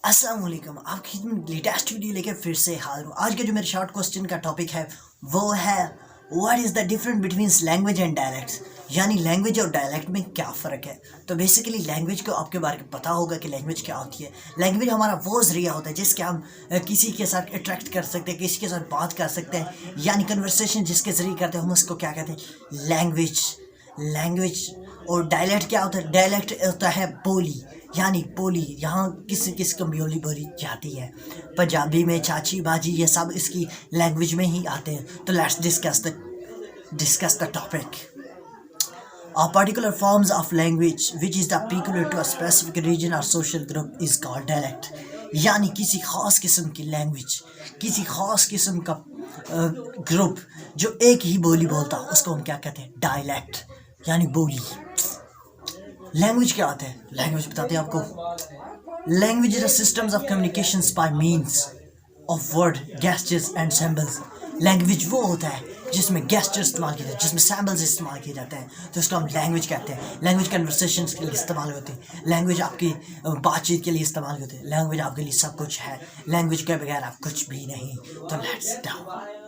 अस्सलाम वालेकुम, आपकी लेटेस्ट वीडियो लेकर फिर से हाजिर हूँ। आज का जो मेरे शॉर्ट क्वेश्चन का टॉपिक है वो है what is the difference between language and dialects, यानी लैंग्वेज और डायलेक्ट में क्या फ़र्क है। तो बेसिकली लैंग्वेज को आपके बारे में पता होगा कि लैंग्वेज क्या होती है। लैंग्वेज हमारा वो ज़रिया होता है जिसके हम किसी के साथ अट्रैक्ट कर सकते हैं, किसी के साथ बात कर सकते हैं, यानी कन्वर्सेशन जिसके ज़रिए करते हैं, हम उसको क्या कहते हैं, लैंग्वेज। और डायलेक्ट क्या होता है, डायलेक्ट होता है बोली, यानी बोली यहाँ किस को बोली जाती है। पंजाबी में चाची बाजी ये सब इसकी लैंग्वेज में ही आते हैं। तो let's discuss the topic. A particular forms of language which is the peculiar to a specific region or social group is called dialect, यानी किसी खास किस्म की लैंग्वेज, किसी खास किस्म का ग्रुप जो एक ही बोली बोलता है उसको हम क्या कहते हैं, डायलेक्ट, यानी बोली। लैंग्वेज क्या होता है, लैंग्वेज बताते हैं आपको। Language is the systems of communications bye means of word, gestures and symbols. Language वो होता है जिसमें गेस्चर्स इस्तेमाल किए जाते हैं, जिसमें सैम्बल्स इस्तेमाल किए जाते हैं, तो उसको हम लैंग्वेज कहते हैं। लैंग्वेज कन्वर्सेशंस के लिए इस्तेमाल होती है, लैंग्वेज आपकी बातचीत के लिए इस्तेमाल होती है, लैंग्वेज आपके लिए सब कुछ है, लैंग्वेज के बगैर आप कुछ भी नहीं। तो लेट्स डाउन।